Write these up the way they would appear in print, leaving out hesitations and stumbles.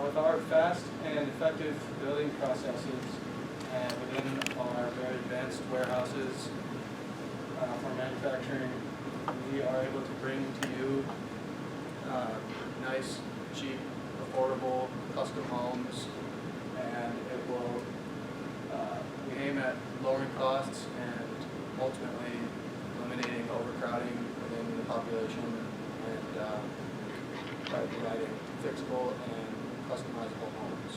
With our fast and effective building processes and within our very advanced warehouses for manufacturing, we are able to bring to you nice, cheap, affordable, custom homes, and it will, we aim at lowering costs and ultimately eliminating overcrowding within the population and by providing fixable and customizable homes.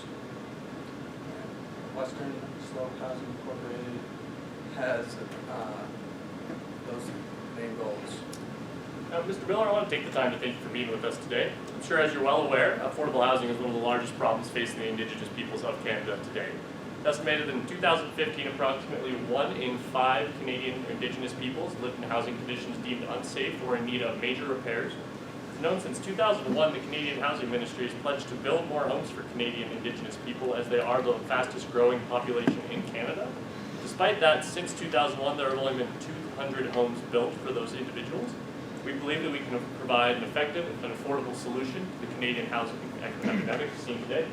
And Western Slope Housing Incorporated has those main goals. Now, Mr. Miller, I want to take the time to thank you for meeting with us today. I'm sure, as you're well aware, affordable housing is one of the largest problems facing the Indigenous peoples of Canada today. It's estimated that in 2015, approximately 1 in 5 Canadian Indigenous peoples lived in housing conditions deemed unsafe or in need of major repairs. Known since 2001, the Canadian Housing Ministry has pledged to build more homes for Canadian Indigenous people as they are the fastest growing population in Canada. Despite that, since 2001, there have only been 200 homes built for those individuals. We believe that we can provide an effective and affordable solution to the Canadian housing epidemic seen today.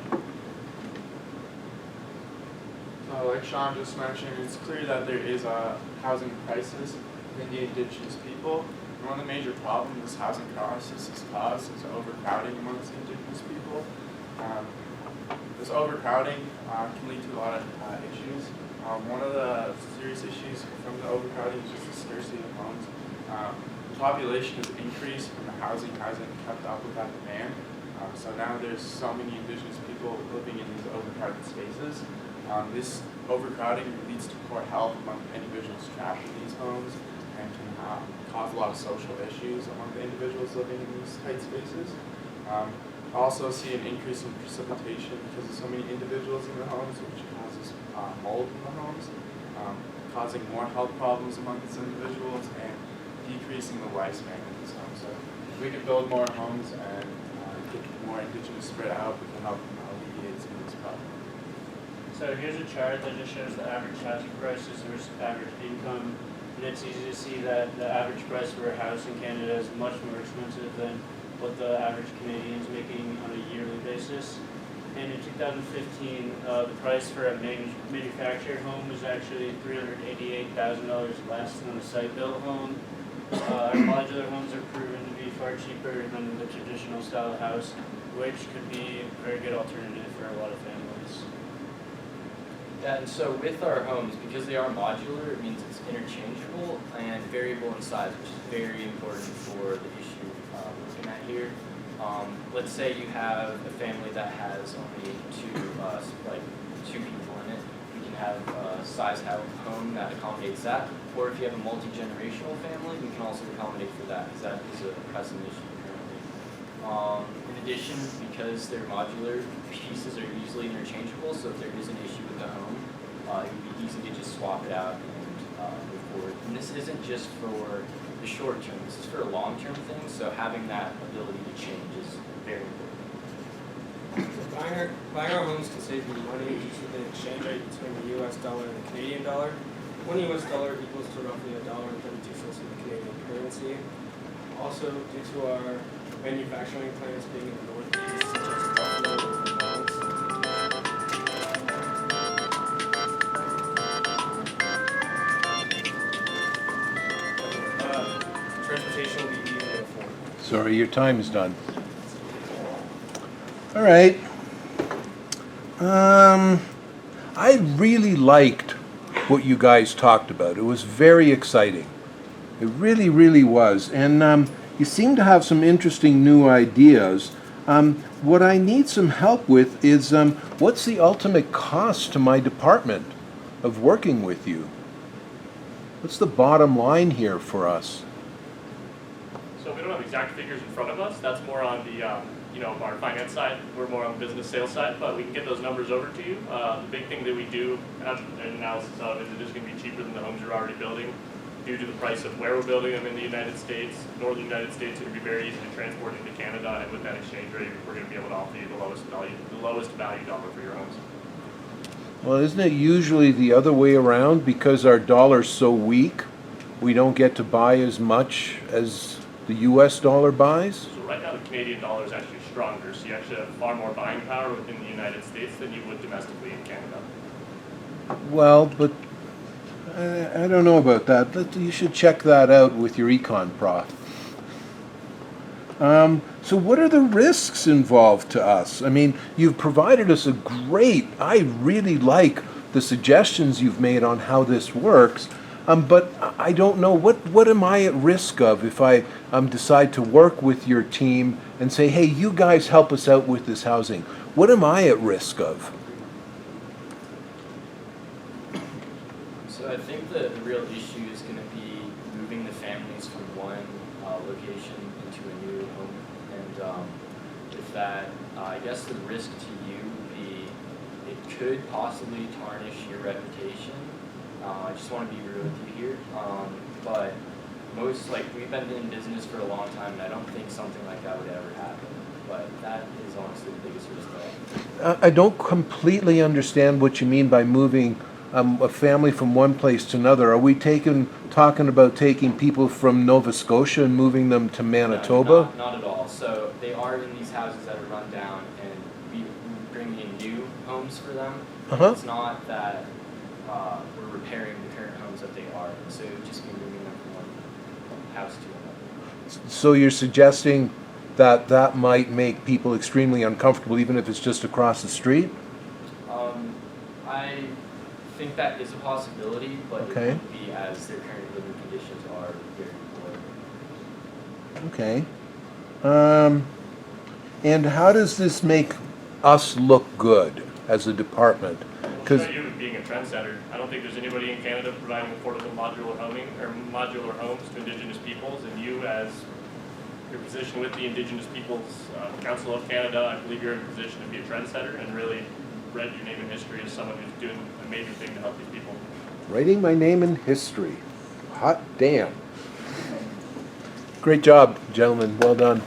Like Sean just mentioned, it's clear that there is a housing crisis in the Indigenous people. One of the major problems this housing crisis has caused is overcrowding amongst Indigenous people. This overcrowding can lead to a lot of issues. One of the serious issues from the overcrowding is just the scarcity of homes. The population has increased and the housing hasn't kept up with that demand. So now there's so many Indigenous people living in these overcrowded spaces. This overcrowding leads to poor health among individuals trapped in these homes and can cause a lot of social issues among the individuals living in these tight spaces. I also see an increase in precipitation because of so many individuals in the homes, which causes mold in the homes, causing more health problems among these individuals and decreasing the lifespan of these homes. So if we can build more homes and get more Indigenous spread out, we can help alleviate some of these problems. So here's a chart that just shows the average housing prices versus average income. And it's easy to see that the average price for a house in Canada is much more expensive than what the average Canadian is making on a yearly basis. And in 2015, the price for a manufactured home was actually $388,000 less than a site-built home. Our modular homes are proven to be far cheaper than the traditional style house, which could be a very good alternative for a lot of families. Yeah, and so with our homes, because they are modular, it means it's interchangeable and variable in size, which is very important for the issue we're looking at here. Let's say you have a family that has only two people in it. You can have a size home that accommodates that. Or if you have a multi-generational family, we can also accommodate for that, because that is a pressing issue currently. In addition, because they're modular, pieces are easily interchangeable, so if there is an issue with the home, it would be easy to just swap it out and move forward. And this isn't just for the short term, this is for a long-term thing, so having that ability to change is very important. So buying our homes can save you money due to the exchange rate between the US dollar and the Canadian dollar. $1 US equals to roughly $1.32 in the Canadian currency. Also, due to our manufacturing plants being in the Northeast, such as Buffalo and Vermont, transportation will be easy to afford. Sorry, your time is done. All right. I really liked what you guys talked about. It was very exciting. It really, really was. And you seem to have some interesting new ideas. What I need some help with is what's the ultimate cost to my department of working with you? What's the bottom line here for us? So we don't have exact figures in front of us. That's more on the, our finance side. We're more on the business sales side, but we can get those numbers over to you. The big thing that we do have an analysis of is it is going to be cheaper than the homes you're already building due to the price of where we're building them in the United States. Northern United States, it would be very easy to transport into Canada, and with that exchange rate, we're going to be able to offer you the lowest value dollar for your homes. Well, isn't it usually the other way around? Because our dollar's so weak, we don't get to buy as much as the US dollar buys? So right now, the Canadian dollar is actually stronger, so you actually have far more buying power within the United States than you would domestically in Canada. Well, but I don't know about that. You should check that out with your econ prof. So what are the risks involved to us? I mean, you've provided us I really like the suggestions you've made on how this works, but I don't know, what am I at risk of if I decide to work with your team and say, hey, you guys help us out with this housing? What am I at risk of? So I think the real issue is going to be moving the families from one location into a new home. And with that, I guess the risk to you would be it could possibly tarnish your reputation. I just want to be real with you here. But we've been in business for a long time, and I don't think something like that would ever happen. But that is honestly the biggest risk that I don't completely understand what you mean by moving a family from one place to another. Are we talking about taking people from Nova Scotia and moving them to Manitoba? No, not at all. So they are in these houses that are run down, and we bring in new homes for them. Uh-huh. It's not that we're repairing the current homes that they are in. So it would just be moving them from one house to another. So you're suggesting that might make people extremely uncomfortable, even if it's just across the street? I think that is a possibility, but Okay. it won't be as their current living conditions are very poor. Okay. And how does this make us look good as a department? We'll show you being a trendsetter. I don't think there's anybody in Canada providing affordable modular homes to Indigenous peoples, and you, as your position with the Indigenous Peoples Council of Canada, I believe you're in a position to be a trendsetter and really write your name in history as someone who's doing an amazing thing to help these people. Writing my name in history. Hot damn. Great job, gentlemen. Well done.